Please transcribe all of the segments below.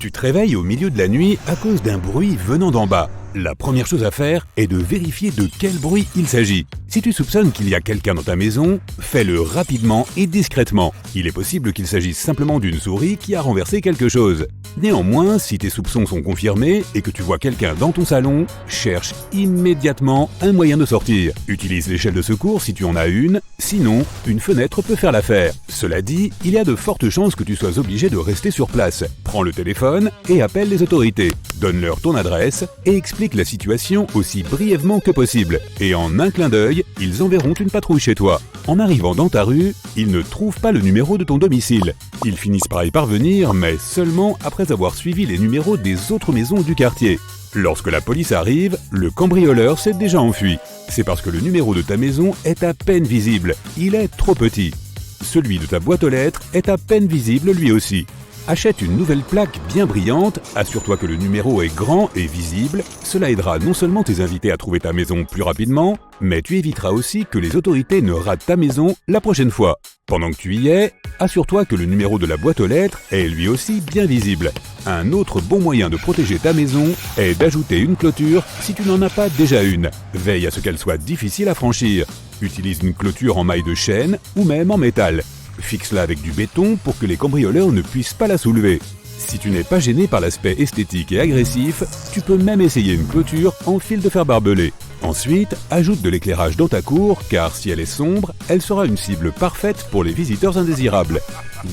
Tu te réveilles au milieu de la nuit à cause d'un bruit venant d'en bas. La première chose à faire est de vérifier de quel bruit il s'agit. Si tu soupçonnes qu'il y a quelqu'un dans ta maison, fais-le rapidement et discrètement. Il est possible qu'il s'agisse simplement d'une souris qui a renversé quelque chose. Néanmoins, si tes soupçons sont confirmés et que tu vois quelqu'un dans ton salon, cherche immédiatement un moyen de sortir. Utilise l'échelle de secours si tu en as une, sinon une fenêtre peut faire l'affaire. Cela dit, il y a de fortes chances que tu sois obligé de rester sur place. Prends le téléphone et appelle les autorités. Donne-leur ton adresse et explique la situation aussi brièvement que possible. Et en un clin d'œil, ils enverront une patrouille chez toi. En arrivant dans ta rue, ils ne trouvent pas le numéro de ton domicile. Ils finissent par y parvenir, mais seulement après avoir suivi les numéros des autres maisons du quartier. Lorsque la police arrive, le cambrioleur s'est déjà enfui. C'est parce que le numéro de ta maison est à peine visible. Il est trop petit. Celui de ta boîte aux lettres est à peine visible lui aussi. Achète une nouvelle plaque bien brillante, assure-toi que le numéro est grand et visible. Cela aidera non seulement tes invités à trouver ta maison plus rapidement, mais tu éviteras aussi que les autorités ne ratent ta maison la prochaine fois. Pendant que tu y es, assure-toi que le numéro de la boîte aux lettres est lui aussi bien visible. Un autre bon moyen de protéger ta maison est d'ajouter une clôture si tu n'en as pas déjà une. Veille à ce qu'elle soit difficile à franchir. Utilise une clôture en maille de chêne ou même en métal. Fixe-la avec du béton pour que les cambrioleurs ne puissent pas la soulever. Si tu n'es pas gêné par l'aspect esthétique et agressif, tu peux même essayer une clôture en fil de fer barbelé. Ensuite, ajoute de l'éclairage dans ta cour, car si elle est sombre, elle sera une cible parfaite pour les visiteurs indésirables.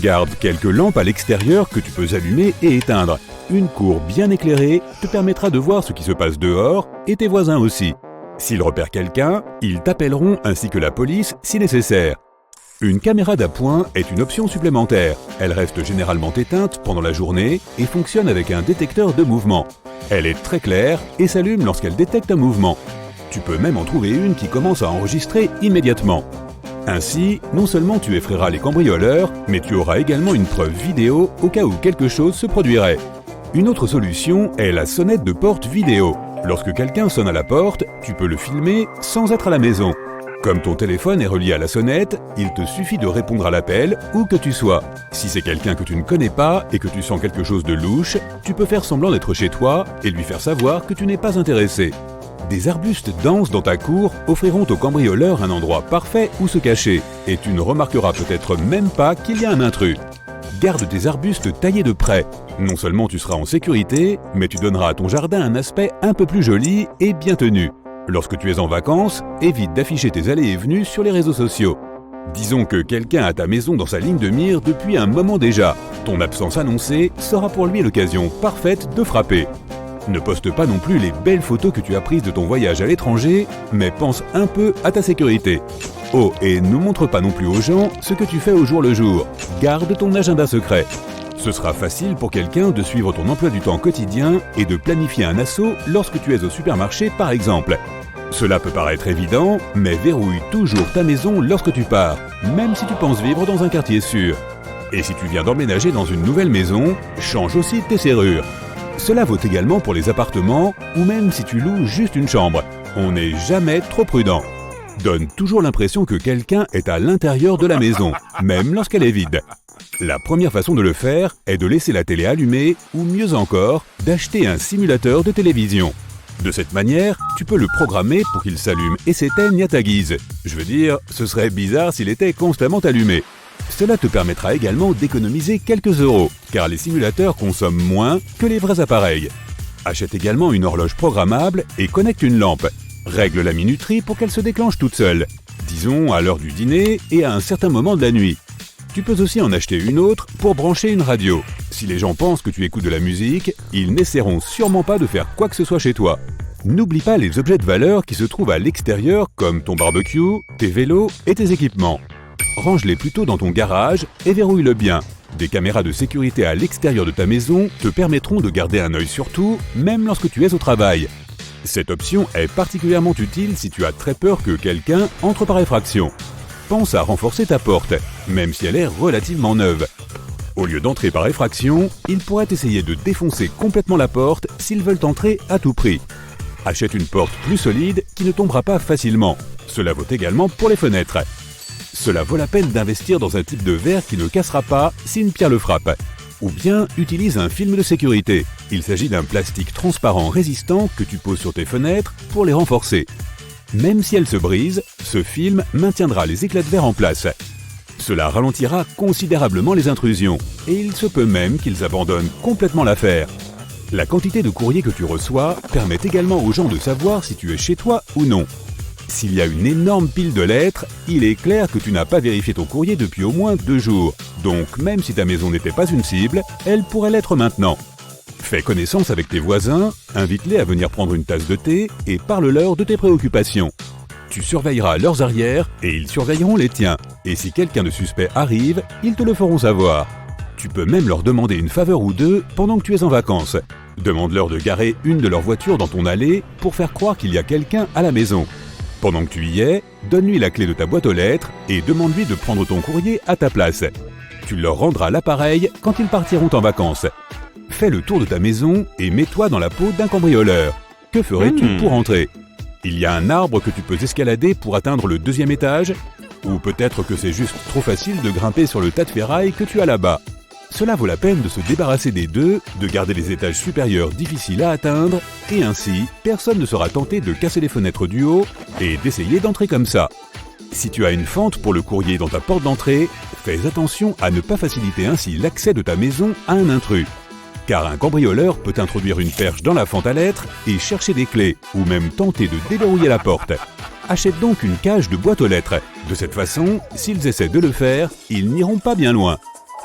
Garde quelques lampes à l'extérieur que tu peux allumer et éteindre. Une cour bien éclairée te permettra de voir ce qui se passe dehors et tes voisins aussi. S'ils repèrent quelqu'un, ils t'appelleront ainsi que la police si nécessaire. Une caméra d'appoint est une option supplémentaire. Elle reste généralement éteinte pendant la journée et fonctionne avec un détecteur de mouvement. Elle est très claire et s'allume lorsqu'elle détecte un mouvement. Tu peux même en trouver une qui commence à enregistrer immédiatement. Ainsi, non seulement tu effraieras les cambrioleurs, mais tu auras également une preuve vidéo au cas où quelque chose se produirait. Une autre solution est la sonnette de porte vidéo. Lorsque quelqu'un sonne à la porte, tu peux le filmer sans être à la maison. Comme ton téléphone est relié à la sonnette, il te suffit de répondre à l'appel où que tu sois. Si c'est quelqu'un que tu ne connais pas et que tu sens quelque chose de louche, tu peux faire semblant d'être chez toi et lui faire savoir que tu n'es pas intéressé. Des arbustes denses dans ta cour offriront aux cambrioleurs un endroit parfait où se cacher et tu ne remarqueras peut-être même pas qu'il y a un intrus. Garde tes arbustes taillés de près. Non seulement tu seras en sécurité, mais tu donneras à ton jardin un aspect un peu plus joli et bien tenu. Lorsque tu es en vacances, évite d'afficher tes allées et venues sur les réseaux sociaux. Disons que quelqu'un a ta maison dans sa ligne de mire depuis un moment déjà. Ton absence annoncée sera pour lui l'occasion parfaite de frapper. Ne poste pas non plus les belles photos que tu as prises de ton voyage à l'étranger, mais pense un peu à ta sécurité. Oh, et ne montre pas non plus aux gens ce que tu fais au jour le jour. Garde ton agenda secret. Ce sera facile pour quelqu'un de suivre ton emploi du temps quotidien et de planifier un assaut lorsque tu es au supermarché par exemple. Cela peut paraître évident, mais verrouille toujours ta maison lorsque tu pars, même si tu penses vivre dans un quartier sûr. Et si tu viens d'emménager dans une nouvelle maison, change aussi tes serrures. Cela vaut également pour les appartements ou même si tu loues juste une chambre. On n'est jamais trop prudent. Donne toujours l'impression que quelqu'un est à l'intérieur de la maison, même lorsqu'elle est vide. La première façon de le faire est de laisser la télé allumée ou mieux encore, d'acheter un simulateur de télévision. De cette manière, tu peux le programmer pour qu'il s'allume et s'éteigne à ta guise. Je veux dire, ce serait bizarre s'il était constamment allumé. Cela te permettra également d'économiser quelques euros, car les simulateurs consomment moins que les vrais appareils. Achète également une horloge programmable et connecte une lampe. Règle la minuterie pour qu'elle se déclenche toute seule, disons à l'heure du dîner et à un certain moment de la nuit. Tu peux aussi en acheter une autre pour brancher une radio. Si les gens pensent que tu écoutes de la musique, ils n'essaieront sûrement pas de faire quoi que ce soit chez toi. N'oublie pas les objets de valeur qui se trouvent à l'extérieur comme ton barbecue, tes vélos et tes équipements. Range-les plutôt dans ton garage et verrouille-le bien. Des caméras de sécurité à l'extérieur de ta maison te permettront de garder un œil sur tout, même lorsque tu es au travail. Cette option est particulièrement utile si tu as très peur que quelqu'un entre par effraction. Pense à renforcer ta porte, même si elle est relativement neuve. Au lieu d'entrer par effraction, ils pourraient essayer de défoncer complètement la porte s'ils veulent entrer à tout prix. Achète une porte plus solide qui ne tombera pas facilement. Cela vaut également pour les fenêtres. Cela vaut la peine d'investir dans un type de verre qui ne cassera pas si une pierre le frappe. Ou bien utilise un film de sécurité. Il s'agit d'un plastique transparent résistant que tu poses sur tes fenêtres pour les renforcer. Même si elles se brisent, ce film maintiendra les éclats de verre en place. Cela ralentira considérablement les intrusions, et il se peut même qu'ils abandonnent complètement l'affaire. La quantité de courrier que tu reçois permet également aux gens de savoir si tu es chez toi ou non. S'il y a une énorme pile de lettres, il est clair que tu n'as pas vérifié ton courrier depuis au moins 2 jours. Donc même si ta maison n'était pas une cible, elle pourrait l'être maintenant. Fais connaissance avec tes voisins, invite-les à venir prendre une tasse de thé et parle-leur de tes préoccupations. Tu surveilleras leurs arrières et ils surveilleront les tiens. Et si quelqu'un de suspect arrive, ils te le feront savoir. Tu peux même leur demander une faveur ou deux pendant que tu es en vacances. Demande-leur de garer une de leurs voitures dans ton allée pour faire croire qu'il y a quelqu'un à la maison. Pendant que tu y es, donne-lui la clé de ta boîte aux lettres et demande-lui de prendre ton courrier à ta place. Tu leur rendras l'appareil quand ils partiront en vacances. Fais le tour de ta maison et mets-toi dans la peau d'un cambrioleur. Que ferais-tu pour entrer ? Il y a un arbre que tu peux escalader pour atteindre le 2e étage ? Ou peut-être que c'est juste trop facile de grimper sur le tas de ferraille que tu as là-bas. Cela vaut la peine de se débarrasser des deux, de garder les étages supérieurs difficiles à atteindre, et ainsi, personne ne sera tenté de casser les fenêtres du haut et d'essayer d'entrer comme ça. Si tu as une fente pour le courrier dans ta porte d'entrée, fais attention à ne pas faciliter ainsi l'accès de ta maison à un intrus. Car un cambrioleur peut introduire une perche dans la fente à lettres et chercher des clés, ou même tenter de déverrouiller la porte. Achète donc une cage de boîte aux lettres. De cette façon, s'ils essaient de le faire, ils n'iront pas bien loin.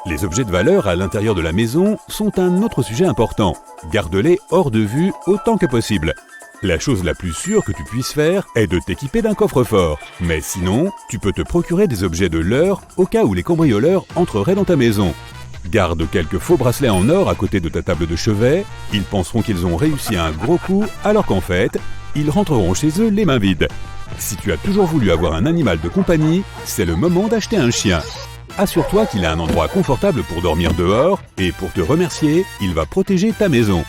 Les objets de valeur à l'intérieur de la maison sont un autre sujet important. Garde-les hors de vue autant que possible. La chose la plus sûre que tu puisses faire est de t'équiper d'un coffre-fort. Mais sinon, tu peux te procurer des objets de leurre au cas où les cambrioleurs entreraient dans ta maison. Garde quelques faux bracelets en or à côté de ta table de chevet. Ils penseront qu'ils ont réussi un gros coup alors qu'en fait, ils rentreront chez eux les mains vides. Si tu as toujours voulu avoir un animal de compagnie, c'est le moment d'acheter un chien. Assure-toi qu'il a un endroit confortable pour dormir dehors et pour te remercier, il va protéger ta maison.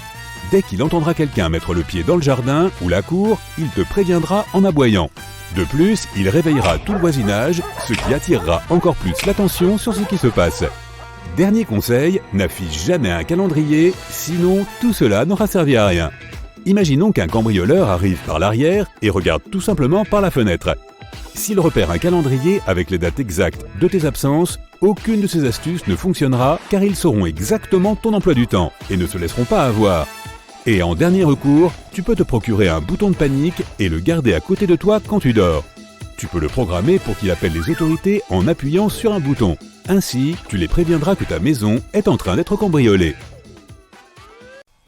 Dès qu'il entendra quelqu'un mettre le pied dans le jardin ou la cour, il te préviendra en aboyant. De plus, il réveillera tout le voisinage, ce qui attirera encore plus l'attention sur ce qui se passe. Dernier conseil, n'affiche jamais un calendrier, sinon tout cela n'aura servi à rien. Imaginons qu'un cambrioleur arrive par l'arrière et regarde tout simplement par la fenêtre. S'il repère un calendrier avec les dates exactes de tes absences, aucune de ces astuces ne fonctionnera car ils sauront exactement ton emploi du temps et ne se laisseront pas avoir. Et en dernier recours, tu peux te procurer un bouton de panique et le garder à côté de toi quand tu dors. Tu peux le programmer pour qu'il appelle les autorités en appuyant sur un bouton. Ainsi, tu les préviendras que ta maison est en train d'être cambriolée.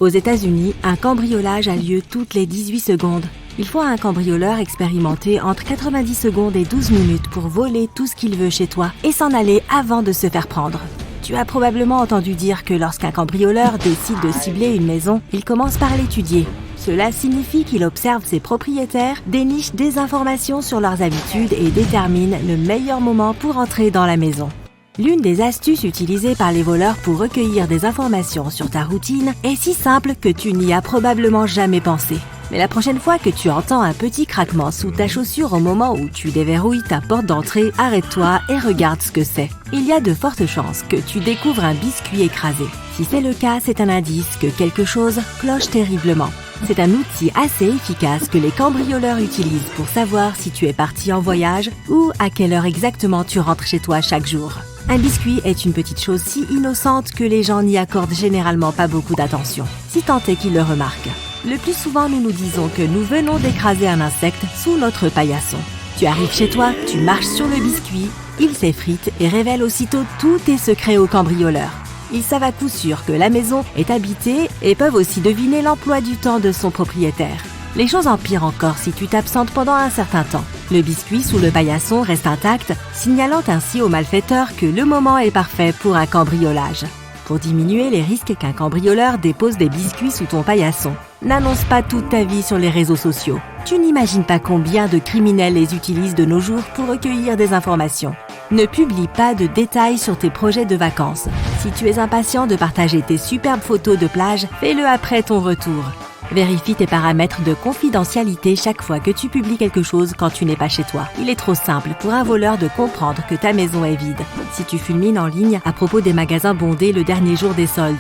Aux États-Unis, un cambriolage a lieu toutes les 18 secondes. Il faut à un cambrioleur expérimenté entre 90 secondes et 12 minutes pour voler tout ce qu'il veut chez toi et s'en aller avant de se faire prendre. Tu as probablement entendu dire que lorsqu'un cambrioleur décide de cibler une maison, il commence par l'étudier. Cela signifie qu'il observe ses propriétaires, déniche des informations sur leurs habitudes et détermine le meilleur moment pour entrer dans la maison. L'une des astuces utilisées par les voleurs pour recueillir des informations sur ta routine est si simple que tu n'y as probablement jamais pensé. Mais la prochaine fois que tu entends un petit craquement sous ta chaussure au moment où tu déverrouilles ta porte d'entrée, arrête-toi et regarde ce que c'est. Il y a de fortes chances que tu découvres un biscuit écrasé. Si c'est le cas, c'est un indice que quelque chose cloche terriblement. C'est un outil assez efficace que les cambrioleurs utilisent pour savoir si tu es parti en voyage ou à quelle heure exactement tu rentres chez toi chaque jour. Un biscuit est une petite chose si innocente que les gens n'y accordent généralement pas beaucoup d'attention, si tant est qu'ils le remarquent. Le plus souvent, nous nous disons que nous venons d'écraser un insecte sous notre paillasson. Tu arrives chez toi, tu marches sur le biscuit, il s'effrite et révèle aussitôt tous tes secrets aux cambrioleurs. Ils savent à coup sûr que la maison est habitée et peuvent aussi deviner l'emploi du temps de son propriétaire. Les choses empirent encore si tu t'absentes pendant un certain temps. Le biscuit sous le paillasson reste intact, signalant ainsi aux malfaiteurs que le moment est parfait pour un cambriolage. Pour diminuer les risques qu'un cambrioleur dépose des biscuits sous ton paillasson, n'annonce pas toute ta vie sur les réseaux sociaux. Tu n'imagines pas combien de criminels les utilisent de nos jours pour recueillir des informations. Ne publie pas de détails sur tes projets de vacances. Si tu es impatient de partager tes superbes photos de plage, fais-le après ton retour. Vérifie tes paramètres de confidentialité chaque fois que tu publies quelque chose quand tu n'es pas chez toi. Il est trop simple pour un voleur de comprendre que ta maison est vide. Si tu fulmines en ligne à propos des magasins bondés le dernier jour des soldes.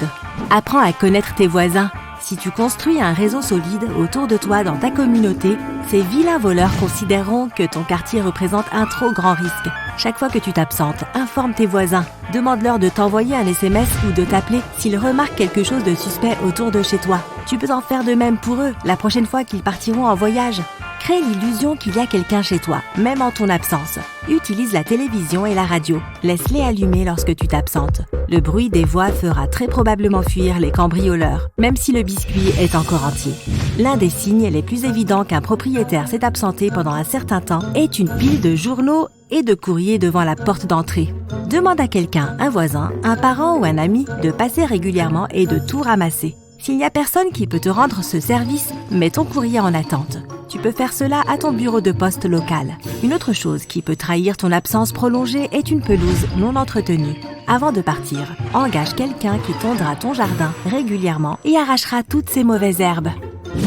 Apprends à connaître tes voisins. Si tu construis un réseau solide autour de toi dans ta communauté, ces vilains voleurs considéreront que ton quartier représente un trop grand risque. Chaque fois que tu t'absentes, informe tes voisins. Demande-leur de t'envoyer un SMS ou de t'appeler s'ils remarquent quelque chose de suspect autour de chez toi. Tu peux en faire de même pour eux la prochaine fois qu'ils partiront en voyage. Crée l'illusion qu'il y a quelqu'un chez toi, même en ton absence. Utilise la télévision et la radio. Laisse-les allumer lorsque tu t'absentes. Le bruit des voix fera très probablement fuir les cambrioleurs, même si le biscuit est encore entier. L'un des signes les plus évidents qu'un propriétaire s'est absenté pendant un certain temps est une pile de journaux et de courriers devant la porte d'entrée. Demande à quelqu'un, un voisin, un parent ou un ami de passer régulièrement et de tout ramasser. S'il n'y a personne qui peut te rendre ce service, mets ton courrier en attente. Tu peux faire cela à ton bureau de poste local. Une autre chose qui peut trahir ton absence prolongée est une pelouse non entretenue. Avant de partir, engage quelqu'un qui tondra ton jardin régulièrement et arrachera toutes ces mauvaises herbes.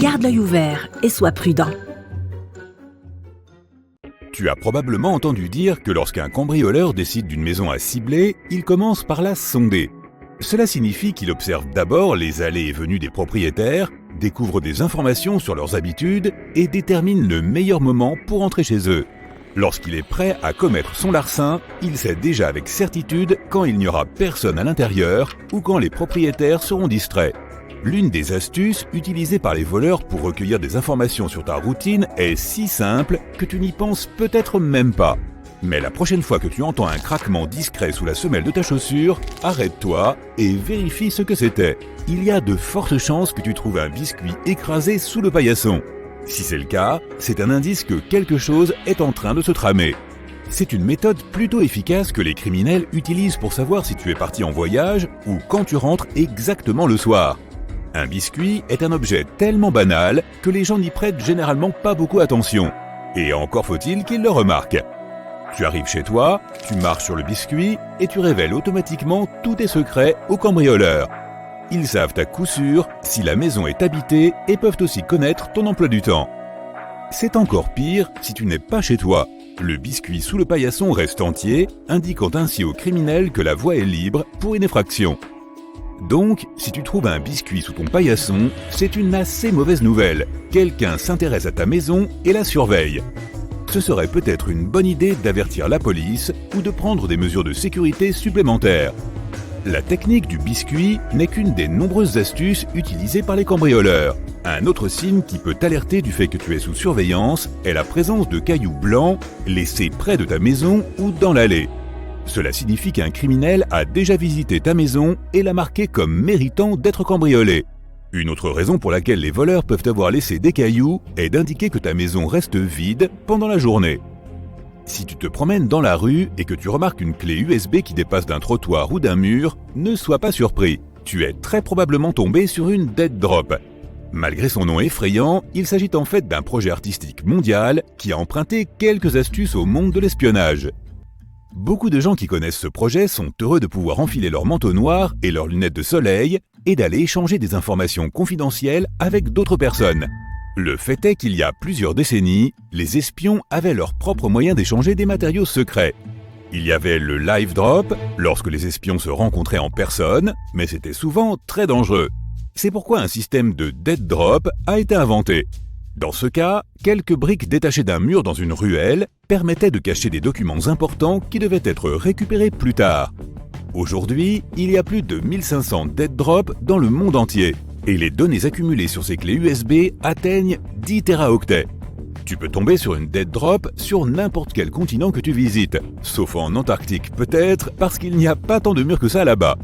Garde l'œil ouvert et sois prudent. Tu as probablement entendu dire que lorsqu'un cambrioleur décide d'une maison à cibler, il commence par la sonder. Cela signifie qu'il observe d'abord les allées et venues des propriétaires, découvre des informations sur leurs habitudes et détermine le meilleur moment pour entrer chez eux. Lorsqu'il est prêt à commettre son larcin, il sait déjà avec certitude quand il n'y aura personne à l'intérieur ou quand les propriétaires seront distraits. L'une des astuces utilisées par les voleurs pour recueillir des informations sur ta routine est si simple que tu n'y penses peut-être même pas. Mais la prochaine fois que tu entends un craquement discret sous la semelle de ta chaussure, arrête-toi et vérifie ce que c'était. Il y a de fortes chances que tu trouves un biscuit écrasé sous le paillasson. Si c'est le cas, c'est un indice que quelque chose est en train de se tramer. C'est une méthode plutôt efficace que les criminels utilisent pour savoir si tu es parti en voyage ou quand tu rentres exactement le soir. Un biscuit est un objet tellement banal que les gens n'y prêtent généralement pas beaucoup attention. Et encore faut-il qu'ils le remarquent. Tu arrives chez toi, tu marches sur le biscuit et tu révèles automatiquement tous tes secrets aux cambrioleurs. Ils savent à coup sûr si la maison est habitée et peuvent aussi connaître ton emploi du temps. C'est encore pire si tu n'es pas chez toi. Le biscuit sous le paillasson reste entier, indiquant ainsi aux criminels que la voie est libre pour une effraction. Donc, si tu trouves un biscuit sous ton paillasson, c'est une assez mauvaise nouvelle. Quelqu'un s'intéresse à ta maison et la surveille. Ce serait peut-être une bonne idée d'avertir la police ou de prendre des mesures de sécurité supplémentaires. La technique du biscuit n'est qu'une des nombreuses astuces utilisées par les cambrioleurs. Un autre signe qui peut t'alerter du fait que tu es sous surveillance est la présence de cailloux blancs laissés près de ta maison ou dans l'allée. Cela signifie qu'un criminel a déjà visité ta maison et l'a marqué comme méritant d'être cambriolé. Une autre raison pour laquelle les voleurs peuvent avoir laissé des cailloux est d'indiquer que ta maison reste vide pendant la journée. Si tu te promènes dans la rue et que tu remarques une clé USB qui dépasse d'un trottoir ou d'un mur, ne sois pas surpris. Tu es très probablement tombé sur une dead drop. Malgré son nom effrayant, il s'agit en fait d'un projet artistique mondial qui a emprunté quelques astuces au monde de l'espionnage. Beaucoup de gens qui connaissent ce projet sont heureux de pouvoir enfiler leur manteau noir et leurs lunettes de soleil et d'aller échanger des informations confidentielles avec d'autres personnes. Le fait est qu'il y a plusieurs décennies, les espions avaient leur propre moyen d'échanger des matériaux secrets. Il y avait le live drop, lorsque les espions se rencontraient en personne, mais c'était souvent très dangereux. C'est pourquoi un système de dead drop a été inventé. Dans ce cas, quelques briques détachées d'un mur dans une ruelle permettaient de cacher des documents importants qui devaient être récupérés plus tard. Aujourd'hui, il y a plus de 1500 dead drops dans le monde entier, et les données accumulées sur ces clés USB atteignent 10 téraoctets. Tu peux tomber sur une dead drop sur n'importe quel continent que tu visites, sauf en Antarctique peut-être, parce qu'il n'y a pas tant de murs que ça là-bas.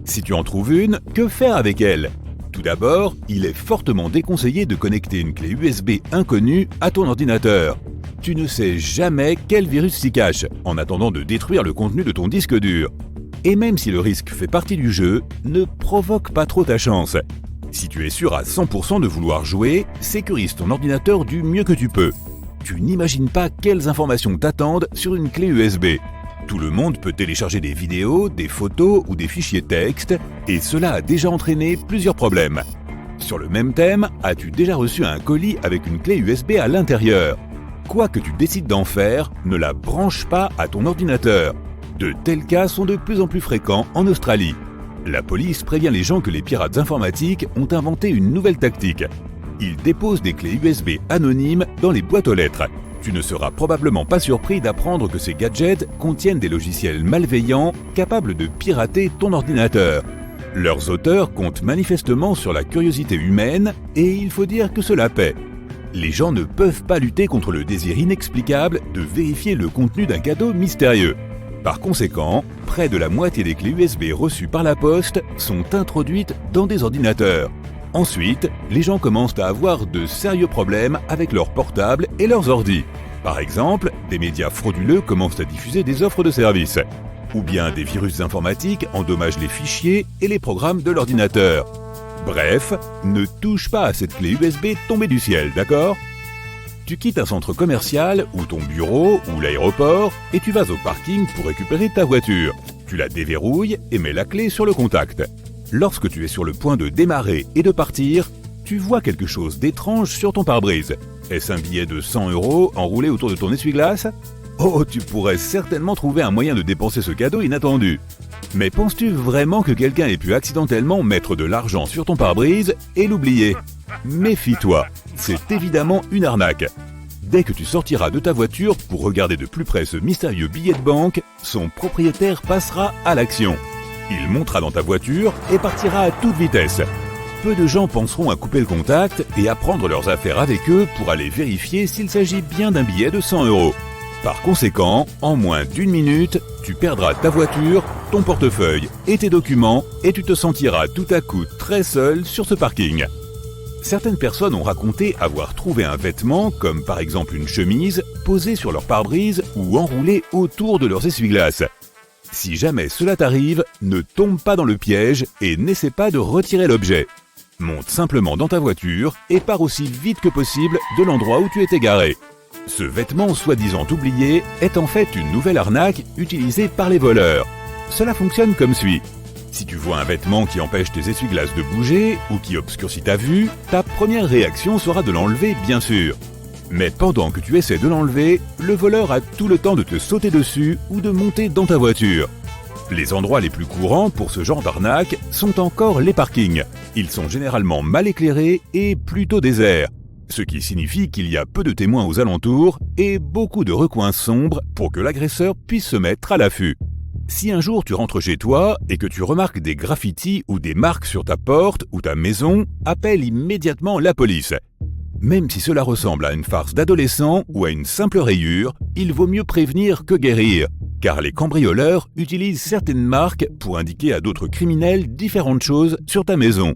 Si tu en trouves une, que faire avec elle ? Tout d'abord, il est fortement déconseillé de connecter une clé USB inconnue à ton ordinateur. Tu ne sais jamais quel virus s'y cache, en attendant de détruire le contenu de ton disque dur. Et même si le risque fait partie du jeu, ne provoque pas trop ta chance. Si tu es sûr à 100% de vouloir jouer, sécurise ton ordinateur du mieux que tu peux. Tu n'imagines pas quelles informations t'attendent sur une clé USB. Tout le monde peut télécharger des vidéos, des photos ou des fichiers texte, et cela a déjà entraîné plusieurs problèmes. Sur le même thème, as-tu déjà reçu un colis avec une clé USB à l'intérieur? Quoi que tu décides d'en faire, ne la branche pas à ton ordinateur. De tels cas sont de plus en plus fréquents en Australie. La police prévient les gens que les pirates informatiques ont inventé une nouvelle tactique. Ils déposent des clés USB anonymes dans les boîtes aux lettres. Tu ne seras probablement pas surpris d'apprendre que ces gadgets contiennent des logiciels malveillants capables de pirater ton ordinateur. Leurs auteurs comptent manifestement sur la curiosité humaine et il faut dire que cela paie. Les gens ne peuvent pas lutter contre le désir inexplicable de vérifier le contenu d'un cadeau mystérieux. Par conséquent, près de la moitié des clés USB reçues par la poste sont introduites dans des ordinateurs. Ensuite, les gens commencent à avoir de sérieux problèmes avec leurs portables et leurs ordis. Par exemple, des médias frauduleux commencent à diffuser des offres de services. Ou bien des virus informatiques endommagent les fichiers et les programmes de l'ordinateur. Bref, ne touche pas à cette clé USB tombée du ciel, d'accord? Tu quittes un centre commercial ou ton bureau ou l'aéroport et tu vas au parking pour récupérer ta voiture. Tu la déverrouilles et mets la clé sur le contact. Lorsque tu es sur le point de démarrer et de partir, tu vois quelque chose d'étrange sur ton pare-brise. Est-ce un billet de 100 € enroulé autour de ton essuie-glace? Oh, tu pourrais certainement trouver un moyen de dépenser ce cadeau inattendu. Mais penses-tu vraiment que quelqu'un ait pu accidentellement mettre de l'argent sur ton pare-brise et l'oublier? Méfie-toi, c'est évidemment une arnaque. Dès que tu sortiras de ta voiture pour regarder de plus près ce mystérieux billet de banque, son propriétaire passera à l'action. Il montera dans ta voiture et partira à toute vitesse. Peu de gens penseront à couper le contact et à prendre leurs affaires avec eux pour aller vérifier s'il s'agit bien d'un billet de 100 €. Par conséquent, en moins d'1 minute, tu perdras ta voiture, ton portefeuille et tes documents et tu te sentiras tout à coup très seul sur ce parking. Certaines personnes ont raconté avoir trouvé un vêtement, comme par exemple une chemise, posé sur leur pare-brise ou enroulé autour de leurs essuie-glaces. Si jamais cela t'arrive, ne tombe pas dans le piège et n'essaie pas de retirer l'objet. Monte simplement dans ta voiture et pars aussi vite que possible de l'endroit où tu étais garé. Ce vêtement soi-disant oublié est en fait une nouvelle arnaque utilisée par les voleurs. Cela fonctionne comme suit. Si tu vois un vêtement qui empêche tes essuie-glaces de bouger ou qui obscurcit ta vue, ta première réaction sera de l'enlever bien sûr. Mais pendant que tu essaies de l'enlever, le voleur a tout le temps de te sauter dessus ou de monter dans ta voiture. Les endroits les plus courants pour ce genre d'arnaque sont encore les parkings. Ils sont généralement mal éclairés et plutôt déserts, ce qui signifie qu'il y a peu de témoins aux alentours et beaucoup de recoins sombres pour que l'agresseur puisse se mettre à l'affût. Si un jour tu rentres chez toi et que tu remarques des graffitis ou des marques sur ta porte ou ta maison, appelle immédiatement la police. Même si cela ressemble à une farce d'adolescent ou à une simple rayure, il vaut mieux prévenir que guérir, car les cambrioleurs utilisent certaines marques pour indiquer à d'autres criminels différentes choses sur ta maison.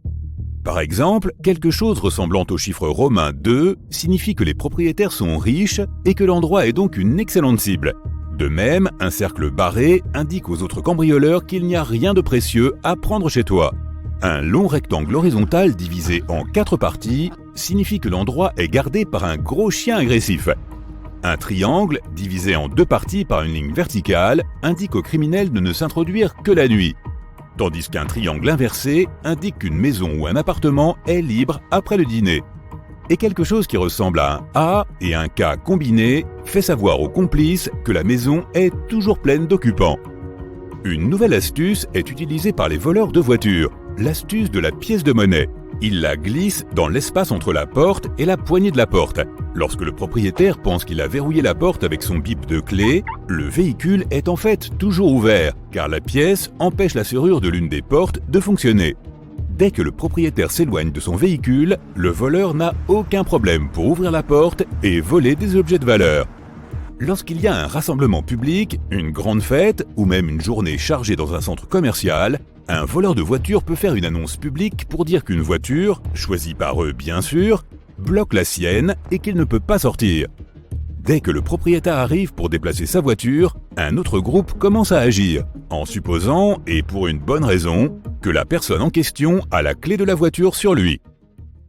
Par exemple, quelque chose ressemblant au chiffre romain 2 signifie que les propriétaires sont riches et que l'endroit est donc une excellente cible. De même, un cercle barré indique aux autres cambrioleurs qu'il n'y a rien de précieux à prendre chez toi. Un long rectangle horizontal divisé en 4 parties signifie que l'endroit est gardé par un gros chien agressif. Un triangle, divisé en 2 parties par une ligne verticale, indique aux criminels de ne s'introduire que la nuit. Tandis qu'un triangle inversé indique qu'une maison ou un appartement est libre après le dîner. Et quelque chose qui ressemble à un A et un K combinés fait savoir aux complices que la maison est toujours pleine d'occupants. Une nouvelle astuce est utilisée par les voleurs de voitures, l'astuce de la pièce de monnaie. Ils la glissent dans l'espace entre la porte et la poignée de la porte. Lorsque le propriétaire pense qu'il a verrouillé la porte avec son bip de clé, le véhicule est en fait toujours ouvert, car la pièce empêche la serrure de l'une des portes de fonctionner. Dès que le propriétaire s'éloigne de son véhicule, le voleur n'a aucun problème pour ouvrir la porte et voler des objets de valeur. Lorsqu'il y a un rassemblement public, une grande fête ou même une journée chargée dans un centre commercial, un voleur de voiture peut faire une annonce publique pour dire qu'une voiture, choisie par eux bien sûr, bloque la sienne et qu'il ne peut pas sortir. Dès que le propriétaire arrive pour déplacer sa voiture, un autre groupe commence à agir, en supposant, et pour une bonne raison, que la personne en question a la clé de la voiture sur lui.